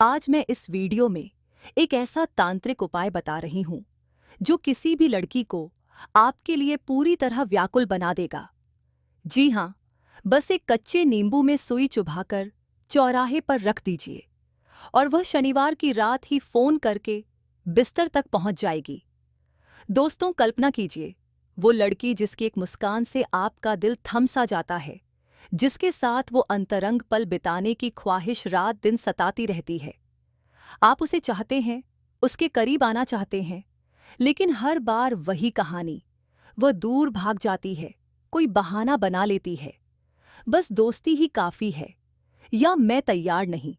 आज मैं इस वीडियो में एक ऐसा तांत्रिक उपाय बता रही हूं जो किसी भी लड़की को आपके लिए पूरी तरह व्याकुल बना देगा। जी हां, बस एक कच्चे नींबू में सुई चुभाकर चौराहे पर रख दीजिए और वह शनिवार की रात ही फोन करके बिस्तर तक पहुंच जाएगी। दोस्तों, कल्पना कीजिए, वो लड़की जिसकी एक मुस्कान से आपका दिल थम सा जाता है, जिसके साथ वो अंतरंग पल बिताने की ख्वाहिश रात दिन सताती रहती है। आप उसे चाहते हैं, उसके करीब आना चाहते हैं, लेकिन हर बार वही कहानी। वह दूर भाग जाती है, कोई बहाना बना लेती है, बस दोस्ती ही काफी है, या मैं तैयार नहीं।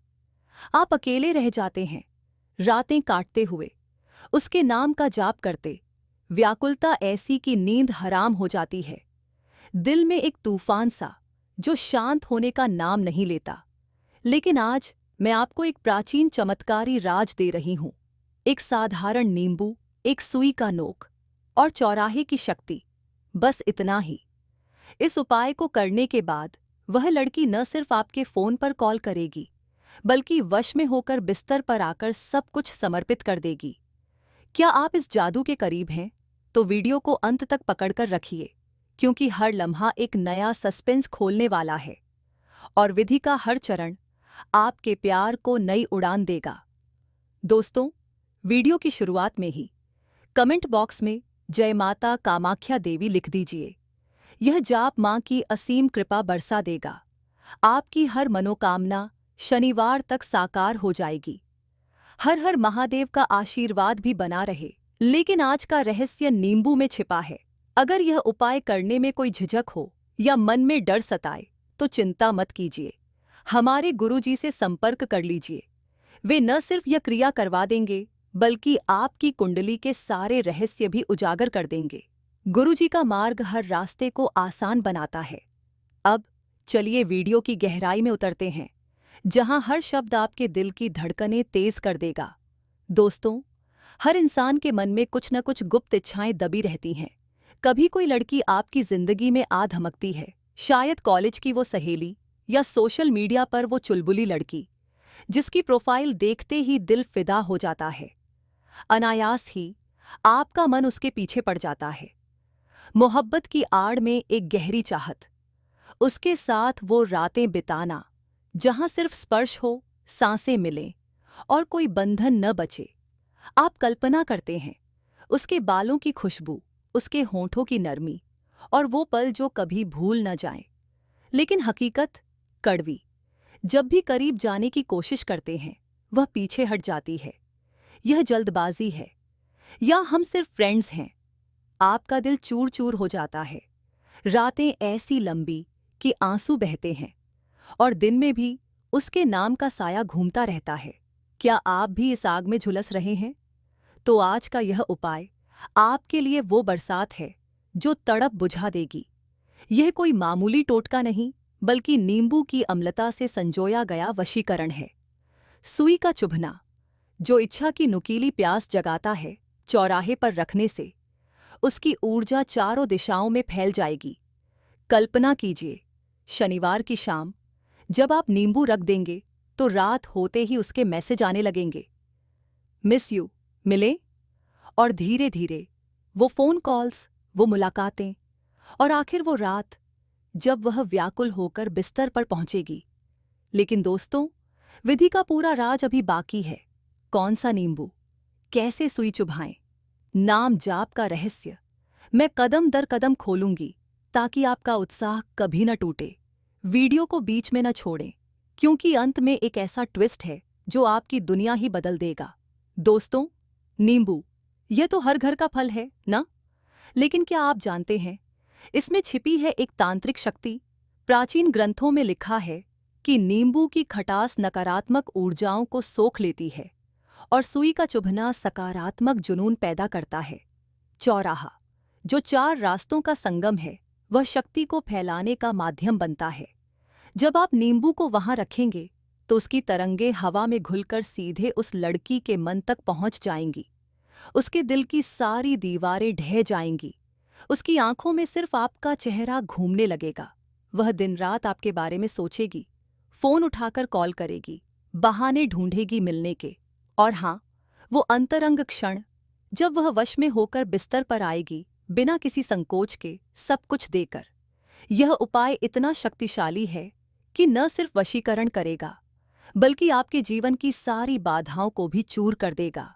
आप अकेले रह जाते हैं, रातें काटते हुए, उसके नाम का जाप करते। व्याकुलता ऐसी कि नींद हराम हो जाती है। दिल में एक तूफान सा जो शांत होने का नाम नहीं लेता। लेकिन आज मैं आपको एक प्राचीन चमत्कारी राज दे रही हूं। एक साधारण नींबू, एक सुई का नोक और चौराहे की शक्ति, बस इतना ही। इस उपाय को करने के बाद वह लड़की न सिर्फ आपके फोन पर कॉल करेगी, बल्कि वश में होकर बिस्तर पर आकर सब कुछ समर्पित कर देगी। क्या आप इस जादू के करीब हैं? तो वीडियो को अंत तक पकड़कर रखिए, क्योंकि हर लम्हा एक नया सस्पेंस खोलने वाला है और विधि का हर चरण आपके प्यार को नई उड़ान देगा। दोस्तों, वीडियो की शुरुआत में ही कमेंट बॉक्स में जय माता कामाख्या देवी लिख दीजिए। यह जाप मां की असीम कृपा बरसा देगा। आपकी हर मनोकामना शनिवार तक साकार हो जाएगी। हर हर महादेव का आशीर्वाद भी बना रहे। लेकिन आज का रहस्य नींबू में छिपा है। अगर यह उपाय करने में कोई झिझक हो या मन में डर सताए, तो चिंता मत कीजिए। हमारे गुरुजी से संपर्क कर लीजिए। वे न सिर्फ यह क्रिया करवा देंगे, बल्कि आपकी कुंडली के सारे रहस्य भी उजागर कर देंगे। गुरुजी का मार्ग हर रास्ते को आसान बनाता है। अब चलिए वीडियो की गहराई में उतरते हैं, जहां हर शब्द आपके दिल की धड़कनें तेज कर देगा। दोस्तों, हर इंसान के मन में कुछ न कुछ गुप्त इच्छाएं दबी रहती हैं। कभी कोई लड़की आपकी जिंदगी में आ धमकती है, शायद कॉलेज की वो सहेली या सोशल मीडिया पर वो चुलबुली लड़की, जिसकी प्रोफाइल देखते ही दिल फिदा हो जाता है। अनायास ही आपका मन उसके पीछे पड़ जाता है। मोहब्बत की आड़ में एक गहरी चाहत, उसके साथ वो रातें बिताना जहां सिर्फ स्पर्श हो, सांसें मिलें और कोई बंधन न बचे। आप कल्पना करते हैं, उसके बालों की खुशबू, उसके होंठों की नरमी और वो पल जो कभी भूल न जाएं। लेकिन हकीकत कड़वी। जब भी करीब जाने की कोशिश करते हैं, वह पीछे हट जाती है। यह जल्दबाजी है या हम सिर्फ फ्रेंड्स हैं? आपका दिल चूर चूर हो जाता है। रातें ऐसी लंबी कि आंसू बहते हैं और दिन में भी उसके नाम का साया घूमता रहता है। क्या आप भी इस आग में झुलस रहे हैं? तो आज का यह उपाय आपके लिए वो बरसात है जो तड़प बुझा देगी। यह कोई मामूली टोटका नहीं, बल्कि नींबू की अम्लता से संजोया गया वशीकरण है। सुई का चुभना, जो इच्छा की नुकीली प्यास जगाता है, चौराहे पर रखने से उसकी ऊर्जा चारों दिशाओं में फैल जाएगी। कल्पना कीजिए, शनिवार की शाम जब आप नींबू रख देंगे, तो रात होते ही उसके मैसेज आने लगेंगे, मिस यू, मिले। और धीरे धीरे वो फोन कॉल्स, वो मुलाकातें और आखिर वो रात जब वह व्याकुल होकर बिस्तर पर पहुंचेगी। लेकिन दोस्तों, विधि का पूरा राज अभी बाकी है। कौन सा नींबू, कैसे सुई चुभाएं, नाम जाप का रहस्य मैं कदम दर कदम खोलूंगी, ताकि आपका उत्साह कभी न टूटे। वीडियो को बीच में न छोड़ें, क्योंकि अंत में एक ऐसा ट्विस्ट है जो आपकी दुनिया ही बदल देगा। दोस्तों, नींबू, यह तो हर घर का फल है ना? लेकिन क्या आप जानते हैं, इसमें छिपी है एक तांत्रिक शक्ति। प्राचीन ग्रंथों में लिखा है कि नींबू की खटास नकारात्मक ऊर्जाओं को सोख लेती है और सुई का चुभना सकारात्मक जुनून पैदा करता है। चौराहा, जो चार रास्तों का संगम है, वह शक्ति को फैलाने का माध्यम बनता है। जब आप नींबू को वहां रखेंगे, तो उसकी तरंगें हवा में घुलकर सीधे उस लड़की के मन तक पहुंच जाएंगी। उसके दिल की सारी दीवारें ढह जाएंगी। उसकी आंखों में सिर्फ आपका चेहरा घूमने लगेगा। वह दिन रात आपके बारे में सोचेगी, फोन उठाकर कॉल करेगी, बहाने ढूंढेगी मिलने के। और हाँ, वो अंतरंग क्षण जब वह वश में होकर बिस्तर पर आएगी, बिना किसी संकोच के सब कुछ देकर। यह उपाय इतना शक्तिशाली है कि न सिर्फ वशीकरण करेगा, बल्कि आपके जीवन की सारी बाधाओं को भी चूर कर देगा।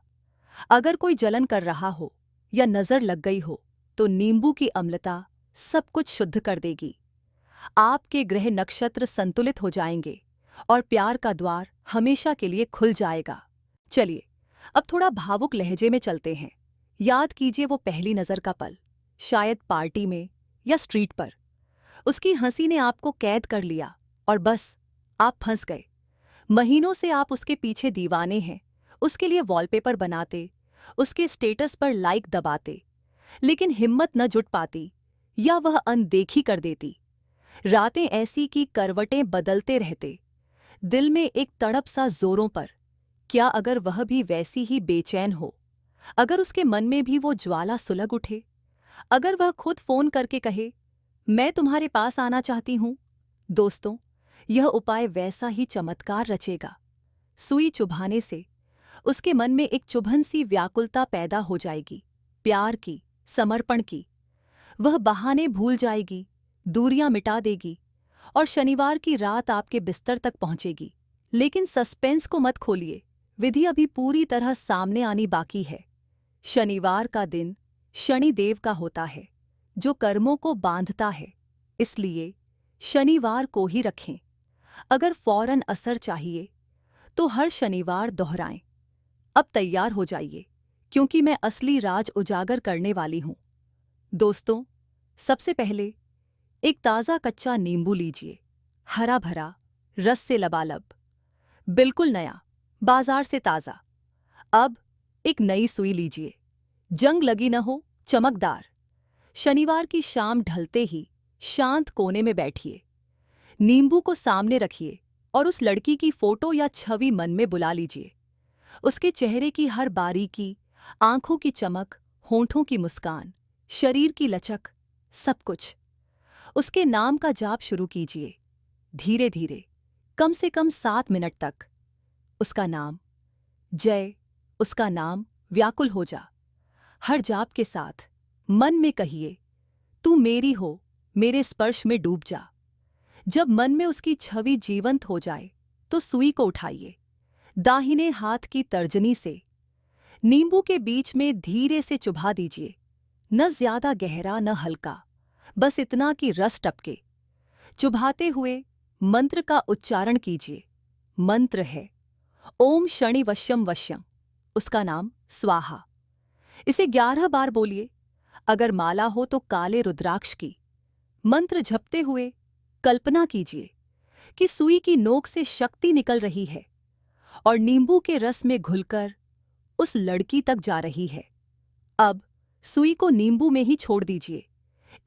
अगर कोई जलन कर रहा हो या नजर लग गई हो, तो नींबू की अम्लता सब कुछ शुद्ध कर देगी। आपके ग्रह नक्षत्र संतुलित हो जाएंगे और प्यार का द्वार हमेशा के लिए खुल जाएगा। चलिए, अब थोड़ा भावुक लहजे में चलते हैं। याद कीजिए वो पहली नजर का पल, शायद पार्टी में या स्ट्रीट पर। उसकी हंसी ने आपको कैद कर लिया और बस आप फंस गए। महीनों से आप उसके पीछे दीवाने हैं, उसके लिए वॉलपेपर बनाते, उसके स्टेटस पर लाइक दबाते, लेकिन हिम्मत न जुट पाती या वह अनदेखी कर देती। रातें ऐसी कि करवटें बदलते रहते, दिल में एक तड़प सा जोरों पर। क्या अगर वह भी वैसी ही बेचैन हो? अगर उसके मन में भी वो ज्वाला सुलग उठे? अगर वह खुद फोन करके कहे, मैं तुम्हारे पास आना चाहती हूं? दोस्तों, यह उपाय वैसा ही चमत्कार रचेगा। सुई चुभाने से उसके मन में एक चुभन सी व्याकुलता पैदा हो जाएगी, प्यार की, समर्पण की। वह बहाने भूल जाएगी, दूरियां मिटा देगी और शनिवार की रात आपके बिस्तर तक पहुंचेगी। लेकिन सस्पेंस को मत खोलिए, विधि अभी पूरी तरह सामने आनी बाकी है। शनिवार का दिन शनिदेव का होता है, जो कर्मों को बांधता है। इसलिए शनिवार को ही रखें। अगर फौरन असर चाहिए तो हर शनिवार दोहराएं। अब तैयार हो जाइए, क्योंकि मैं असली राज उजागर करने वाली हूं। दोस्तों, सबसे पहले एक ताज़ा कच्चा नींबू लीजिए, हरा भरा, रस से लबालब, बिल्कुल नया, बाजार से ताज़ा। अब एक नई सुई लीजिए, जंग लगी न हो, चमकदार। शनिवार की शाम ढलते ही शांत कोने में बैठिए, नींबू को सामने रखिए और उस लड़की की फोटो या छवि मन में बुला लीजिए। उसके चेहरे की हर बारीकी, आंखों की चमक, होंठों की मुस्कान, शरीर की लचक, सब कुछ। उसके नाम का जाप शुरू कीजिए, धीरे धीरे, कम से कम 7 मिनट तक। उसका नाम जय, उसका नाम व्याकुल हो जा। हर जाप के साथ मन में कहिए, तू मेरी हो, मेरे स्पर्श में डूब जा। जब मन में उसकी छवि जीवंत हो जाए तो सुई को उठाइए, दाहिने हाथ की तर्जनी से नींबू के बीच में धीरे से चुभा दीजिए। न ज्यादा गहरा न हल्का, बस इतना कि रस टपके। चुभाते हुए मंत्र का उच्चारण कीजिए। मंत्र है ओम शनि वश्यम वश्यम, उसका नाम स्वाहा। इसे 11 बार बोलिए। अगर माला हो तो काले रुद्राक्ष की। मंत्र जपते हुए कल्पना कीजिए कि सुई की नोक से शक्ति निकल रही है और नींबू के रस में घुलकर उस लड़की तक जा रही है। अब सुई को नींबू में ही छोड़ दीजिए।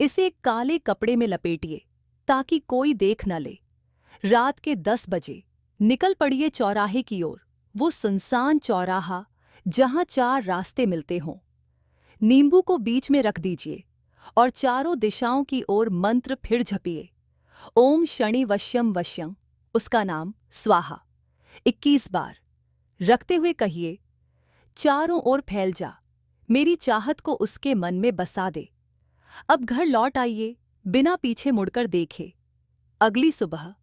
इसे एक काले कपड़े में लपेटिए ताकि कोई देख न ले। रात के 10 बजे निकल पड़िए चौराहे की ओर, वो सुनसान चौराहा जहां 4 रास्ते मिलते हों। नींबू को बीच में रख दीजिए और चारों दिशाओं की ओर मंत्र फिर जपिए। ओम शनि वश्यम वश्यम, उसका नाम स्वाहा। 21 बार रखते हुए कहिए, चारों ओर फैल जा, मेरी चाहत को उसके मन में बसा दे। अब घर लौट आइए, बिना पीछे मुड़कर देखे। अगली सुबह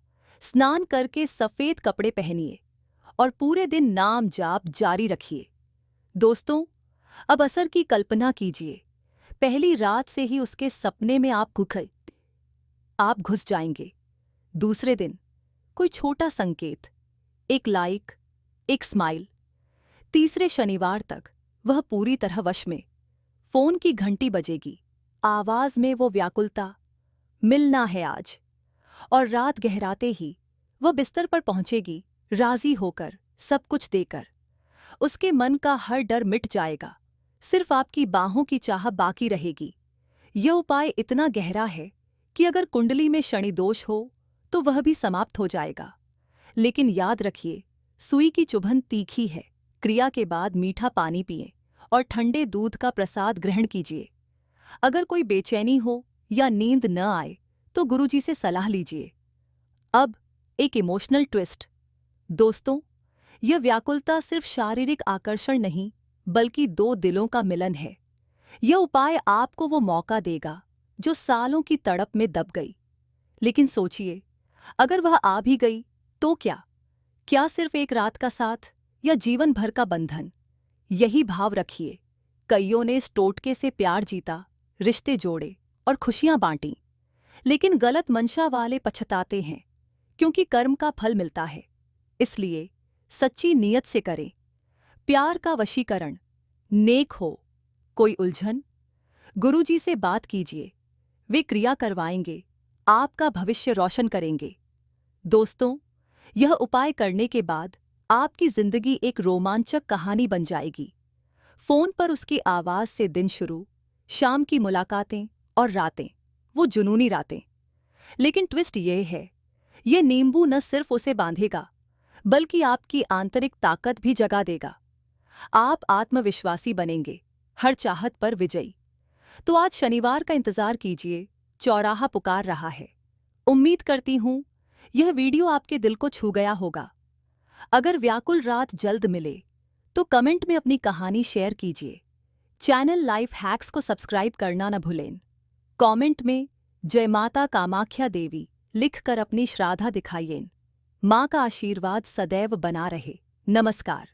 स्नान करके सफेद कपड़े पहनिए और पूरे दिन नाम जाप जारी रखिए। दोस्तों, अब असर की कल्पना कीजिए। पहली रात से ही उसके सपने में आप घुस जाएंगे। दूसरे दिन कोई छोटा संकेत, एक लाइक, एक स्माइल। तीसरे शनिवार तक वह पूरी तरह वश में। फोन की घंटी बजेगी, आवाज में वो व्याकुलता, मिलना है आज। और रात गहराते ही वह बिस्तर पर पहुंचेगी, राजी होकर, सब कुछ देकर। उसके मन का हर डर मिट जाएगा, सिर्फ आपकी बाहों की चाह बाकी रहेगी। यह उपाय इतना गहरा है कि अगर कुंडली में शनि दोष हो तो वह भी समाप्त हो जाएगा। लेकिन याद रखिए, सुई की चुभन तीखी है। क्रिया के बाद मीठा पानी पिएं और ठंडे दूध का प्रसाद ग्रहण कीजिए। अगर कोई बेचैनी हो या नींद न आए तो गुरुजी से सलाह लीजिए। अब एक इमोशनल ट्विस्ट। दोस्तों, यह व्याकुलता सिर्फ शारीरिक आकर्षण नहीं, बल्कि दो दिलों का मिलन है। यह उपाय आपको वो मौका देगा जो सालों की तड़प में दब गई। लेकिन सोचिए, अगर वह आ भी गई तो क्या? क्या सिर्फ एक रात का साथ या जीवन भर का बंधन? यही भाव रखिए। कईयों ने इस टोटके से प्यार जीता, रिश्ते जोड़े और खुशियां बांटी। लेकिन गलत मंशा वाले पछताते हैं, क्योंकि कर्म का फल मिलता है। इसलिए सच्ची नीयत से करें। प्यार का वशीकरण नेक हो। कोई उलझन? गुरुजी से बात कीजिए, वे क्रिया करवाएंगे, आपका भविष्य रोशन करेंगे। दोस्तों, यह उपाय करने के बाद आपकी जिंदगी एक रोमांचक कहानी बन जाएगी। फोन पर उसकी आवाज से दिन शुरू, शाम की मुलाकातें और रातें, वो जुनूनी रातें। लेकिन ट्विस्ट ये है, ये नींबू न सिर्फ उसे बांधेगा, बल्कि आपकी आंतरिक ताकत भी जगा देगा। आप आत्मविश्वासी बनेंगे, हर चाहत पर विजयी। तो आज शनिवार का इंतजार कीजिए, चौराहा पुकार रहा है। उम्मीद करती हूं यह वीडियो आपके दिल को छू गया होगा। अगर व्याकुल रात जल्द मिले तो कमेंट में अपनी कहानी शेयर कीजिए। चैनल लाइफ हैक्स को सब्सक्राइब करना न भूलें। कमेंट में जय माता कामाख्या देवी लिखकर अपनी श्रद्धा दिखाइए। मां का आशीर्वाद सदैव बना रहे। नमस्कार।